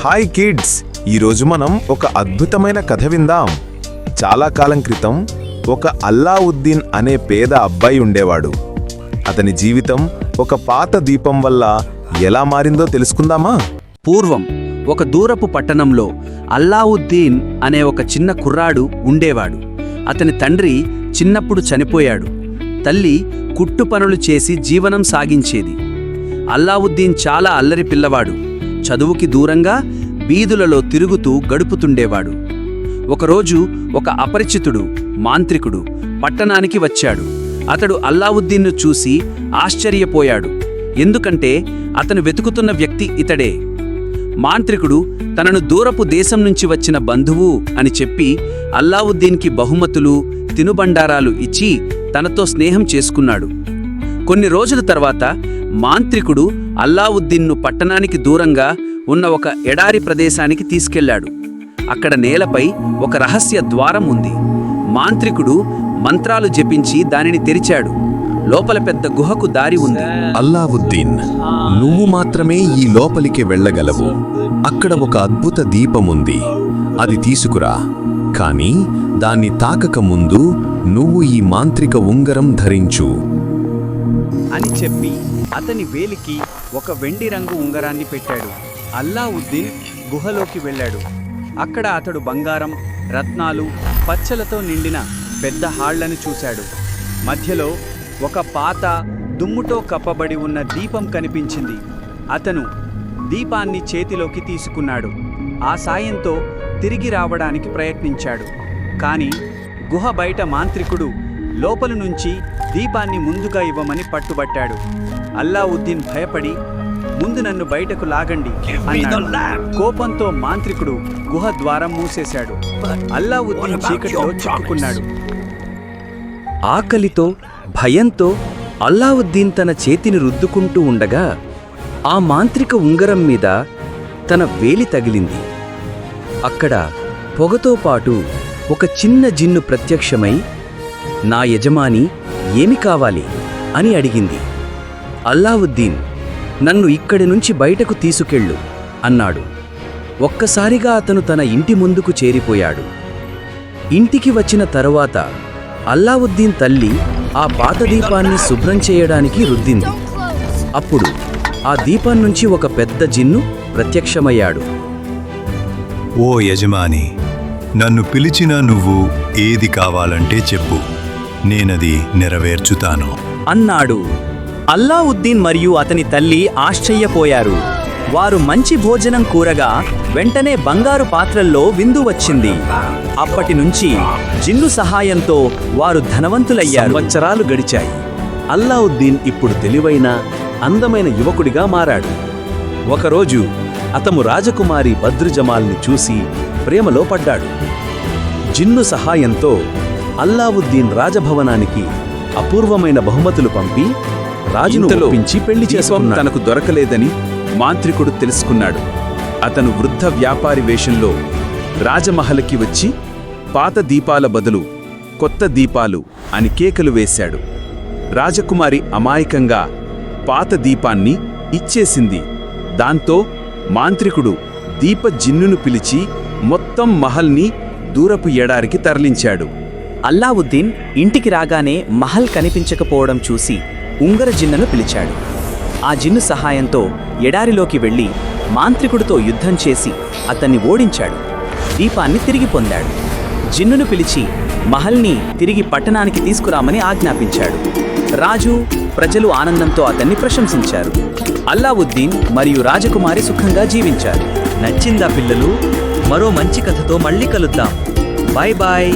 Hi kids, ఈరోజు మనం ఒక అద్భుతమైన కథ విందాం. చాలా కాలం క్రితం ఒక అల్లావుద్దీన్ అనే పేద అబ్బాయి ఉండేవాడు. అతని జీవితం ఒక పాత దీపం వల్ల ఎలా మారిందో తెలుసుకుందామా? పూర్వం ఒక దూరపు పట్టణంలో అల్లావుద్దీన్ అనే ఒక చిన్న కుర్రాడు ఉండేవాడు. అతని తండ్రి చిన్నప్పుడు చనిపోయాడు. తల్లి కుట్టు పనులు చేసి జీవనం సాగించేది. అల్లావుద్దీన్ చాలా అల్లరి పిల్లవాడు. చదువుకి దూరంగా బీదులలో తిరుగుతూ గడుపుతుండేవాడు. ఒకరోజు ఒక అపరిచితుడు మాంత్రికుడు పట్టణానికి వచ్చాడు. అతడు అల్లావుద్దీన్ను చూసి ఆశ్చర్యపోయాడు. ఎందుకంటే అతను వెతుకుతున్న వ్యక్తి ఇతడే. మాంత్రికుడు తనను దూరపు దేశం నుంచి వచ్చిన బంధువు అని చెప్పి అల్లావుద్దీన్కి బహుమతులు, తినుబండారాలు ఇచ్చి తనతో స్నేహం చేసుకున్నాడు. కొన్ని రోజుల తర్వాత మాంత్రికుడు అల్లావుద్దీన్ను పట్టణానికి దూరంగా ఉన్న ఒక ఎడారి ప్రదేశానికి తీసుకెళ్లాడు. అక్కడ నేలపై ఒక రహస్య ద్వారం ఉంది. మాంత్రికుడు మంత్రాలు జపించి దానిని తెరిచాడు. లోపల పెద్ద గుహకు దారి ఉంది. అల్లావుద్దీన్, నువ్వు మాత్రమే ఈ లోపలికి వెళ్ళగలవు. అక్కడ ఒక అద్భుత దీపముంది, అది తీసుకురా. కానీ దాన్ని తాకక ముందు నువ్వు ఈ మాంత్రిక ఉంగరం ధరించు అని చెప్పి అతని వేలికి ఒక వెండి రంగు ఉంగరాన్ని పెట్టాడు. అల్లావుద్దీన్ గుహలోకి వెళ్ళాడు. అక్కడ అతడు బంగారం, రత్నాలు, పచ్చలతో నిండిన పెద్ద హాళ్లను చూశాడు. మధ్యలో ఒక పాత దుమ్ముతో కప్పబడి ఉన్న దీపం కనిపించింది. అతను దీపాన్ని చేతిలోకి తీసుకున్నాడు. ఆ సాయంతో తిరిగి రావడానికి ప్రయత్నించాడు. కాని గుహ బయట మాంత్రికుడు లోపల నుంచి దీపాన్ని ముందుగా ఇవ్వమని పట్టుబట్టాడు. అల్లావుద్దీన్ భయపడి, ముందు నన్ను బయటకు లాగండి అన్నాడు. కోపంతో మాంత్రికుడు గుహ ద్వారం మూసేశాడు. అల్లావుద్దీన్ చీకటిలో చిక్కుకున్నాడు. ఆకలితో, భయంతో అల్లావుద్దీన్ తన చేతిని రుద్దుకుంటూ ఉండగా ఆ మాంత్రిక ఉంగరం మీద తన వేలి తగిలింది. అక్కడ పొగతో పాటు ఒక చిన్న జిన్ను ప్రత్యక్షమై, నా యజమాని ఏమి కావాలి అని అడిగింది. అల్లావుద్దీన్, నన్ను ఇక్కడి నుంచి బయటకు తీసుకెళ్ళు అన్నాడు. ఒక్కసారిగా అతను తన ఇంటి ముందుకు చేరిపోయాడు. ఇంటికి వచ్చిన తరువాత అల్లావుద్దీన్ తల్లి ఆ పాత దీపాన్ని శుభ్రం చేయడానికి రుద్దింది. అప్పుడు ఆ దీపం నుంచి ఒక పెద్ద జిన్ను ప్రత్యక్షమయ్యాడు. ఓ యజమాని, నన్ను పిలిచిన నువ్వు ఏది కావాలంటే చెప్పు, నేనది నెరవేర్చుతాను అన్నాడు. అల్లావుద్దీన్ మరియు అతని తల్లి ఆశ్చర్యపోయారు. వారు మంచి భోజనం కూరగా వెంటనే బంగారు పాత్రల్లో విందు వచ్చింది. అప్పటినుంచి జిన్ను సహాయంతో వారు ధనవంతులయ్యారు. సంవత్సరాలు గడిచాయి. అల్లావుద్దీన్ ఇప్పుడు తెలివైన, అందమైన యువకుడిగా మారాడు. ఒకరోజు అతను రాజకుమారి బద్రుజమాల్ని చూసి ప్రేమలో పడ్డాడు. జిన్ను సహాయంతో అల్లావుద్దీన్ రాజభవనానికి అపూర్వమైన బహుమతులు పంపి రాజును ఒప్పించి పెళ్లి చేసుకున్నాడు. తనకు దొరకలేదని మాంత్రికుడు తెలుసుకున్నాడు. అతను వృద్ధ వ్యాపారి వేషంలో రాజమహల్కి వచ్చి పాత దీపాల బదులు కొత్త దీపాలు అని కేకలు వేశాడు. రాజకుమారి అమాయకంగా పాత దీపాన్ని ఇచ్చేసింది. దాంతో మాంత్రికుడు దీప జిన్నును పిలిచి మొత్తం మహల్ని దూరపు ఎడారికి తరలించాడు. అల్లావుద్దీన్ ఇంటికి రాగానే మహల్ కనిపించకపోవడం చూసి ఉంగర జిన్నును పిలిచాడు. ఆ జిన్ను సహాయంతో ఎడారిలోకి వెళ్లి మాంత్రికుడితో యుద్ధం చేసి అతన్ని ఓడించాడు. దీపాన్ని తిరిగి పొందాడు. జిన్నును పిలిచి మహల్ని తిరిగి పట్టణానికి తీసుకురామని ఆజ్ఞాపించాడు. రాజు, ప్రజలు ఆనందంతో అతన్ని ప్రశంసించారు. అల్లావుద్దీన్ మరియు రాజకుమారి సుఖంగా జీవించారు. నచ్చిందా పిల్లలు? మరో మంచి కథతో మళ్ళీ కలుద్దాం. Bye bye.